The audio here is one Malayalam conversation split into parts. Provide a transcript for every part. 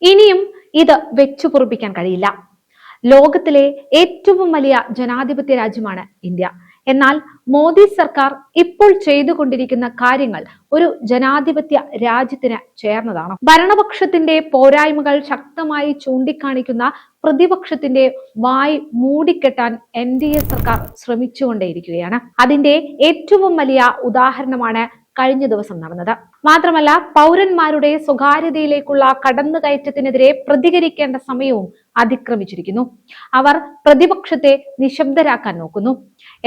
ഇനിയും ഇത് വെച്ചുപൊറുപ്പിക്കാൻ കഴിയില്ല. ലോകത്തിലെ ഏറ്റവും വലിയ ജനാധിപത്യ രാജ്യമാണ് ഇന്ത്യ. എന്നാൽ മോദി സർക്കാർ ഇപ്പോൾ ചെയ്തുകൊണ്ടിരിക്കുന്ന കാര്യങ്ങൾ ഒരു ജനാധിപത്യ രാജ്യത്തിന് ചേർന്നതാണ്. ഭരണപക്ഷത്തിന്റെ പോരായ്മകൾ ശക്തമായി ചൂണ്ടിക്കാണിക്കുന്ന പ്രതിപക്ഷത്തിന്റെ വായ് മൂടിക്കെട്ടാൻ NDA സർക്കാർ ശ്രമിച്ചുകൊണ്ടേയിരിക്കുകയാണ്. അതിന്റെ ഏറ്റവും വലിയ ഉദാഹരണമാണ് കഴിഞ്ഞ ദിവസം നടന്നത്. മാത്രമല്ല, പൗരന്മാരുടെ സ്വകാര്യതയിലേക്കുള്ള കടന്നുകയറ്റത്തിനെതിരെ പ്രതികരിക്കേണ്ട സമയവും അതിക്രമിച്ചിരിക്കുന്നു. അവർ പ്രതിപക്ഷത്തെ നിശബ്ദരാക്കാൻ നോക്കുന്നു.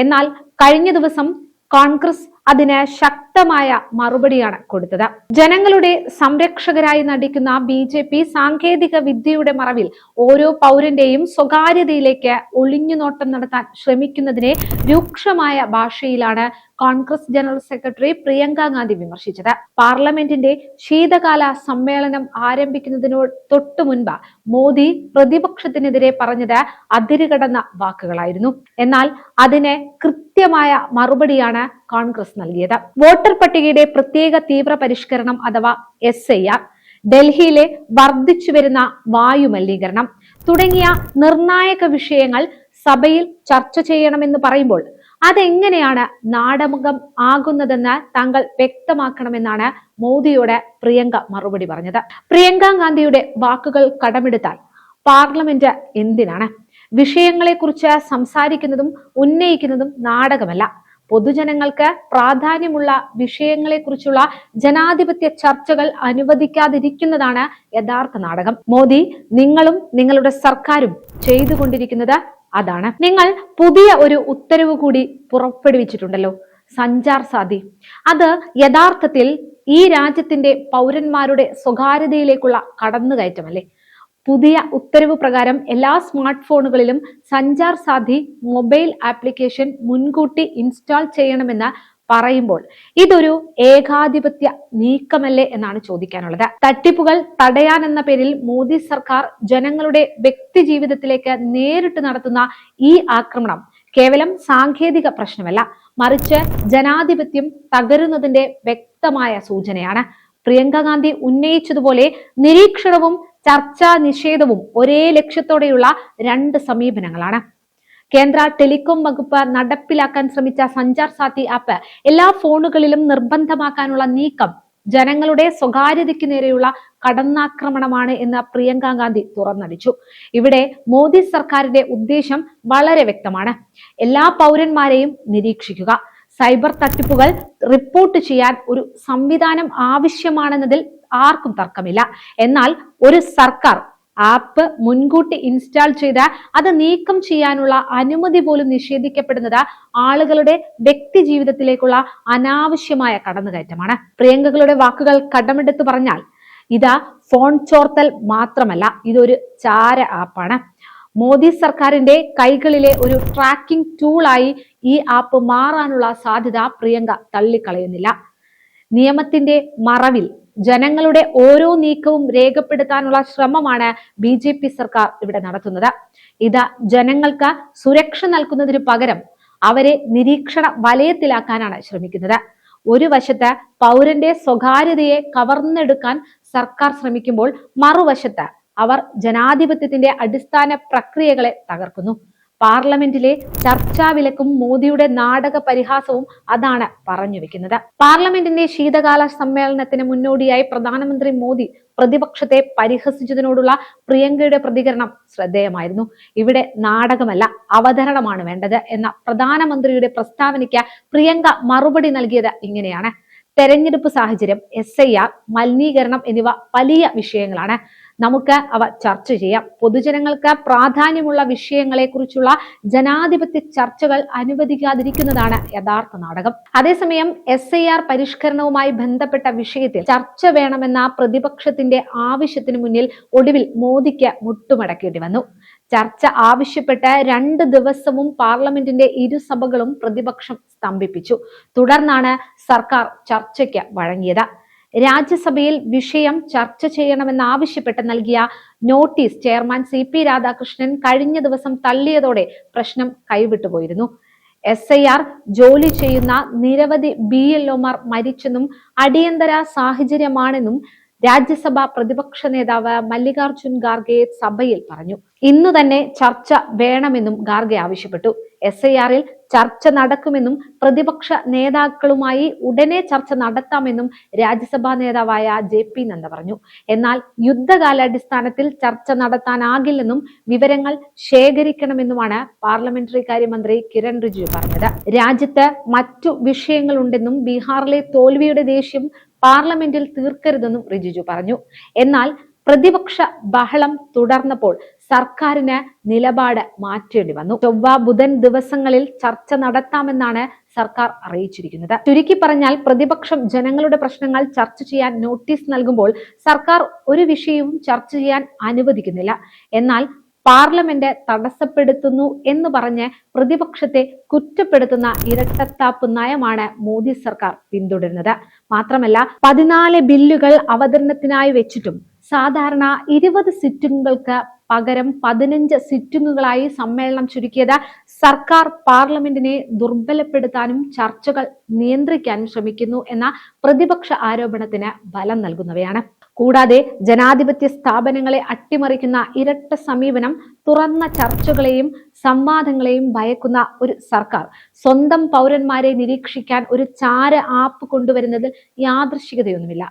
എന്നാൽ കഴിഞ്ഞ ദിവസം കോൺഗ്രസ് അതിന് ശക്തമായ മറുപടിയാണ് കൊടുത്തത്. ജനങ്ങളുടെ സംരക്ഷകരായി നടിക്കുന്ന BJP സാങ്കേതിക വിദ്യയുടെ മറവിൽ ഓരോ പൗരന്റെയും സ്വകാര്യതയിലേക്ക് ഒളിഞ്ഞുനോട്ടം നടത്താൻ ശ്രമിക്കുന്നതിനെ രൂക്ഷമായ ഭാഷയിലാണ് കോൺഗ്രസ് ജനറൽ സെക്രട്ടറി പ്രിയങ്ക ഗാന്ധി വിമർശിച്ചത്. പാർലമെന്റിന്റെ ശീതകാല സമ്മേളനം ആരംഭിക്കുന്നതിനോട് തൊട്ടു മുൻപ് മോദി പ്രതിപക്ഷത്തിനെതിരെ പറഞ്ഞത് അതിരുകടന്ന വാക്കുകളായിരുന്നു. എന്നാൽ അതിന് കൃത്യമായ മറുപടിയാണ് കോൺഗ്രസ് നൽകിയത്. വോട്ടർ പട്ടികയുടെ പ്രത്യേക തീവ്ര പരിഷ്കരണം അഥവാ SIR, ഡൽഹിയിലെ വർദ്ധിച്ചുവരുന്ന വായുമലിനീകരണം തുടങ്ങിയ നിർണായക വിഷയങ്ങൾ സഭയിൽ ചർച്ച ചെയ്യണമെന്ന് പറയുമ്പോൾ അതെങ്ങനെയാണ് നാടകം ആകുന്നതെന്ന് താങ്കൾ വ്യക്തമാക്കണമെന്നാണ് മോദിയോട് പ്രിയങ്ക മറുപടി പറഞ്ഞത്. പ്രിയങ്ക ഗാന്ധിയുടെ വാക്കുകൾ കടമെടുത്താൽ പാർലമെന്റ് എന്തിനാണ്? വിഷയങ്ങളെക്കുറിച്ച് സംസാരിക്കുന്നതും ഉന്നയിക്കുന്നതും നാടകമല്ല. പൊതുജനങ്ങൾക്ക് പ്രാധാന്യമുള്ള വിഷയങ്ങളെക്കുറിച്ചുള്ള ജനാധിപത്യ ചർച്ചകൾ അനുവദിക്കാതിരിക്കുന്നതാണ് യഥാർത്ഥ നാടകം. മോദി, നിങ്ങളും നിങ്ങളുടെ സർക്കാരും ചെയ്തുകൊണ്ടിരിക്കുന്നത് അതാണ്. നിങ്ങൾ പുതിയ ഒരു ഉത്തരവ് കൂടി പുറപ്പെടുവിച്ചിട്ടുണ്ടല്ലോ, സഞ്ചാർ സാധി. അത് യഥാർത്ഥത്തിൽ ഈ രാജ്യത്തിന്റെ പൗരന്മാരുടെ സ്വകാര്യതയിലേക്കുള്ള കടന്നുകയറ്റമല്ലേ? പുതിയ ഉത്തരവ് പ്രകാരം എല്ലാ സ്മാർട്ട് ഫോണുകളിലും സഞ്ചാർ സാധി മൊബൈൽ ആപ്ലിക്കേഷൻ മുൻകൂട്ടി ഇൻസ്റ്റാൾ ചെയ്യണമെന്ന് പറയുമ്പോൾ ഇതൊരു ഏകാധിപത്യ നീക്കമല്ലേ എന്നാണ് ചോദിക്കാനുള്ളത്. തട്ടിപ്പുകൾ തടയാനെന്ന പേരിൽ മോദി സർക്കാർ ജനങ്ങളുടെ വ്യക്തി ജീവിതത്തിലേക്ക് നേരിട്ട് നടത്തുന്ന ഈ ആക്രമണം കേവലം സാങ്കേതിക പ്രശ്നമല്ല, മറിച്ച് ജനാധിപത്യം തകരുന്നതിന്റെ വ്യക്തമായ സൂചനയാണ്. പ്രിയങ്ക ഗാന്ധി ഉന്നയിച്ചതുപോലെ നിരീക്ഷണവും ചർച്ചാ നിഷേധവും ഒരേ ലക്ഷ്യത്തോടെയുള്ള രണ്ട് സമീപനങ്ങളാണ്. കേന്ദ്ര ടെലികോം വകുപ്പ് നടപ്പിലാക്കാൻ ശ്രമിച്ച സഞ്ചാർ സാഥി ആപ്പ് എല്ലാ ഫോണുകളിലും നിർബന്ധമാക്കാനുള്ള നീക്കം ജനങ്ങളുടെ സ്വകാര്യതയ്ക്ക് നേരെയുള്ള കടന്നാക്രമണമാണ് എന്ന് പ്രിയങ്ക ഗാന്ധി തുറന്നടിച്ചു. ഇവിടെ മോദി സർക്കാരിന്റെ ഉദ്ദേശം വളരെ വ്യക്തമാണ്. എല്ലാ പൗരന്മാരെയും നിരീക്ഷിക്കുക. സൈബർ തട്ടിപ്പുകൾ റിപ്പോർട്ട് ചെയ്യാൻ ഒരു സംവിധാനം ആവശ്യമാണെന്നതിൽ ആർക്കും തർക്കമില്ല. എന്നാൽ ഒരു സർക്കാർ ആപ്പ് മുൻകൂട്ടി ഇൻസ്റ്റാൾ ചെയ്ത് അത് നീക്കം ചെയ്യാനുള്ള അനുമതി പോലും നിഷേധിക്കപ്പെടുന്നത് ആളുകളുടെ വ്യക്തി ജീവിതത്തിലേക്കുള്ള അനാവശ്യമായ കടന്നുകയറ്റമാണ്. പ്രിയങ്കകളുടെ വാക്കുകൾ കടമെടുത്ത് പറഞ്ഞാൽ ഇത് ഫോൺ ചോർത്തൽ മാത്രമല്ല, ഇതൊരു ചാര ആപ്പാണ്. മോദി സർക്കാരിന്റെ കൈകളിലെ ഒരു ട്രാക്കിംഗ് ടൂളായി ഈ ആപ്പ് മാറാനുള്ള സാധ്യത പ്രിയങ്ക തള്ളിക്കളയുന്നില്ല. നിയമത്തിന്റെ മറവിൽ ജനങ്ങളുടെ ഓരോ നീക്കവും രേഖപ്പെടുത്താനുള്ള ശ്രമമാണ് BJP സർക്കാർ ഇവിടെ നടത്തുന്നത്. ഇത് ജനങ്ങൾക്ക് സുരക്ഷ നൽകുന്നതിന് പകരം അവരെ നിരീക്ഷണ വലയത്തിലാക്കാനാണ് ശ്രമിക്കുന്നത്. ഒരു വശത്ത് പൗരന്റെ സ്വകാര്യതയെ കവർന്നെടുക്കാൻ സർക്കാർ ശ്രമിക്കുമ്പോൾ മറുവശത്ത് അവർ ജനാധിപത്യത്തിന്റെ അടിസ്ഥാന പ്രക്രിയകളെ തകർക്കുന്നു. പാർലമെന്റിലെ ചർച്ചാ വിലക്കും മോദിയുടെ നാടക പരിഹാസവും അതാണ് പറഞ്ഞു വെക്കുന്നത്. പാർലമെന്റിന്റെ ശീതകാല സമ്മേളനത്തിന് മുന്നോടിയായി പ്രധാനമന്ത്രി മോദി പ്രതിപക്ഷത്തെ പരിഹസിച്ചതിനോടുള്ള പ്രിയങ്കയുടെ പ്രതികരണം ശ്രദ്ധേയമായിരുന്നു. ഇവിടെ നാടകമല്ല, അവതരണമാണ് വേണ്ടത് എന്ന പ്രധാനമന്ത്രിയുടെ പ്രസ്താവനയ്ക്ക് പ്രിയങ്ക മറുപടി നൽകിയത് ഇങ്ങനെയാണ്: തെരഞ്ഞെടുപ്പ് സാഹചര്യം, SIR, മലിനീകരണം എന്നിവ വലിയ വിഷയങ്ങളാണ്. നമുക്ക് അവ ചർച്ച ചെയ്യാം. പൊതുജനങ്ങൾക്ക് പ്രാധാന്യമുള്ള വിഷയങ്ങളെ കുറിച്ചുള്ള ജനാധിപത്യ ചർച്ചകൾ അനുവദിക്കാതിരിക്കുന്നതാണ് യഥാർത്ഥ നാടകം. അതേസമയം SIR പരിഷ്കരണവുമായി ബന്ധപ്പെട്ട വിഷയത്തിൽ ചർച്ച വേണമെന്ന പ്രതിപക്ഷത്തിന്റെ ആവശ്യത്തിന് മുന്നിൽ ഒടുവിൽ മോദിക്ക് മുട്ടുമടക്കേണ്ടി വന്നു. ചർച്ച ആവശ്യപ്പെട്ട് 2 ദിവസവും പാർലമെന്റിന്റെ ഇരുസഭകളും പ്രതിപക്ഷം സ്തംഭിപ്പിച്ചു. തുടർന്നാണ് സർക്കാർ ചർച്ചയ്ക്ക് വഴങ്ങിയത്. രാജ്യസഭയിൽ വിഷയം ചർച്ച ചെയ്യണമെന്നാവശ്യപ്പെട്ട് നൽകിയ നോട്ടീസ് ചെയർമാൻ CP രാധാകൃഷ്ണൻ കഴിഞ്ഞ ദിവസം തള്ളിയതോടെ പ്രശ്നം കൈവിട്ടുപോയിരുന്നു. SIR ജോലി ചെയ്യുന്ന നിരവധി BLOമാർ മരിച്ചെന്നും അടിയന്തര സാഹചര്യമാണെന്നും രാജ്യസഭാ പ്രതിപക്ഷ നേതാവ് മല്ലികാർജുൻ ഖാർഗെ സഭയിൽ പറഞ്ഞു. ഇന്നു തന്നെ ചർച്ച വേണമെന്നും ഖാർഗെ ആവശ്യപ്പെട്ടു. SIR-ൽ ചർച്ച നടക്കുമെന്നും പ്രതിപക്ഷ നേതാക്കളുമായി ഉടനെ ചർച്ച നടത്താമെന്നും രാജ്യസഭാ നേതാവായ JP നദ്ദ പറഞ്ഞു. എന്നാൽ യുദ്ധകാലാടിസ്ഥാനത്തിൽ ചർച്ച നടത്താനാകില്ലെന്നും വിവരങ്ങൾ ശേഖരിക്കണമെന്നുമാണ് പാർലമെന്ററി കാര്യമന്ത്രി കിരൺ റിജിജു പറഞ്ഞത്. രാജ്യത്ത് മറ്റു വിഷയങ്ങളുണ്ടെന്നും ബീഹാറിലെ തോൽവിയുടെ ദേഷ്യം പാർലമെന്റിൽ തീർക്കരുതെന്നും റിജിജു പറഞ്ഞു. എന്നാൽ പ്രതിപക്ഷ ബഹളം തുടർന്നപ്പോൾ സർക്കാരിന് നിലപാട് മാറ്റേണ്ടി വന്നു. ചൊവ്വ ബുധൻ ദിവസങ്ങളിൽ ചർച്ച നടത്താമെന്നാണ് സർക്കാർ അറിയിച്ചിരിക്കുന്നത്. ചുരുക്കി പറഞ്ഞാൽ പ്രതിപക്ഷം ജനങ്ങളുടെ പ്രശ്നങ്ങൾ ചർച്ച ചെയ്യാൻ നോട്ടീസ് നൽകുമ്പോൾ സർക്കാർ ഒരു വിഷയവും ചർച്ച ചെയ്യാൻ അനുവദിക്കുന്നില്ല. എന്നാൽ പാർലമെന്റ് തടസ്സപ്പെടുത്തുന്നു എന്ന് പറഞ്ഞ് പ്രതിപക്ഷത്തെ കുറ്റപ്പെടുത്തുന്ന ഇരട്ടത്താപ്പ് നയമാണ് മോദി സർക്കാർ പിന്തുടരുന്നത്. മാത്രമല്ല 14 ബില്ലുകൾ അവതരണത്തിനായി വെച്ചിട്ടും സാധാരണ 20 സിറ്റിംഗുകൾക്ക് പകരം 15 സിറ്റിംഗുകളായി സമ്മേളനം ചുരുക്കിയത് സർക്കാർ പാർലമെന്റിനെ ദുർബലപ്പെടുത്താനും ചർച്ചകൾ നിയന്ത്രിക്കാനും ശ്രമിക്കുന്നു എന്ന പ്രതിപക്ഷ ആരോപണത്തിന് ബലം നൽകുന്നവയാണ്. കൂടാതെ ജനാധിപത്യ സ്ഥാപനങ്ങളെ അട്ടിമറിക്കുന്ന ഇരട്ട സമീപനം, തുറന്ന ചർച്ചകളെയും സംവാദങ്ങളെയും ഭയക്കുന്ന ഒരു സർക്കാർ സ്വന്തം പൗരന്മാരെ നിരീക്ഷിക്കാൻ ഒരു ചാര ആപ്പ് കൊണ്ടുവരുന്നതിൽ യാദൃശ്ചികതയൊന്നുമില്ല.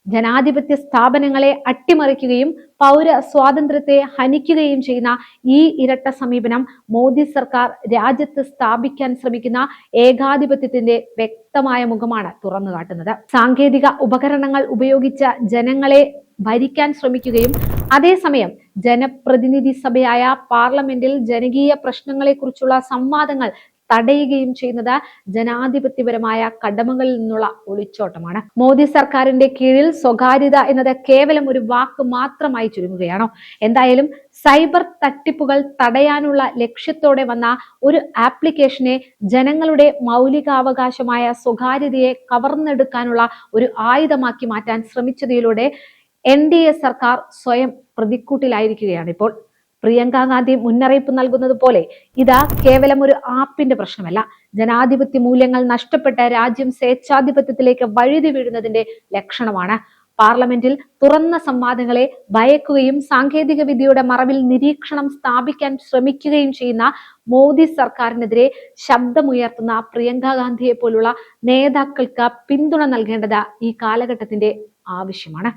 ജനാധിപത്യ സ്ഥാപനങ്ങളെ അട്ടിമറിക്കുകയും പൗര സ്വാതന്ത്ര്യത്തെ ഹനിക്കുകയും ചെയ്യുന്ന ഈ ഇരട്ട സമീപനം മോദി സർക്കാർ രാജ്യത്ത് സ്ഥാപിക്കാൻ ശ്രമിക്കുന്ന ഏകാധിപത്യത്തിന്റെ വ്യക്തമായ മുഖമാണ് തുറന്നു കാട്ടുന്നത്. സാങ്കേതിക ഉപകരണങ്ങൾ ഉപയോഗിച്ച് ജനങ്ങളെ ഭരിക്കാൻ ശ്രമിക്കുകയും അതേസമയം ജനപ്രതിനിധി സഭയായ പാർലമെന്റിൽ ജനകീയ പ്രശ്നങ്ങളെക്കുറിച്ചുള്ള സംവാദങ്ങൾ തടയുകയും ചെയ്യുന്നത് ജനാധിപത്യപരമായ കടമകളിൽ നിന്നുള്ള ഒളിച്ചോട്ടമാണ്. മോദി സർക്കാരിന്റെ കീഴിൽ സ്വകാര്യത എന്നത് കേവലം ഒരു വാക്ക് മാത്രമായി ചുരുങ്ങുകയാണോ? എന്തായാലും സൈബർ തട്ടിപ്പുകൾ തടയാനുള്ള ലക്ഷ്യത്തോടെ വന്ന ഒരു ആപ്ലിക്കേഷനെ ജനങ്ങളുടെ മൗലികാവകാശമായ സ്വകാര്യതയെ കവർന്നെടുക്കാനുള്ള ഒരു ആയുധമാക്കി മാറ്റാൻ ശ്രമിച്ചതിലൂടെ NDA സർക്കാർ സ്വയം പ്രതിക്കൂട്ടിലായിരിക്കുകയാണ് ഇപ്പോൾ. പ്രിയങ്ക ഗാന്ധി മുന്നറിയിപ്പ് നൽകുന്നത് പോലെ ഇത് കേവലം ഒരു ആപ്പിന്റെ പ്രശ്നമല്ല. ജനാധിപത്യ മൂല്യങ്ങൾ നഷ്ടപ്പെട്ട രാജ്യം സ്വേച്ഛാധിപത്യത്തിലേക്ക് വഴുതി വീഴുന്നതിന്റെ ലക്ഷണമാണ്. പാർലമെന്റിൽ തുറന്ന സംവാദങ്ങളെ ഭയക്കുകയും സാങ്കേതിക വിദ്യയുടെ മറവിൽ നിരീക്ഷണം സ്ഥാപിക്കാൻ ശ്രമിക്കുകയും ചെയ്യുന്ന മോദി സർക്കാരിനെതിരെ ശബ്ദമുയർത്തുന്ന പ്രിയങ്ക ഗാന്ധിയെ പോലുള്ള നേതാക്കൾക്ക് പിന്തുണ നൽകേണ്ടത് ഈ കാലഘട്ടത്തിന്റെ ആവശ്യമാണ്.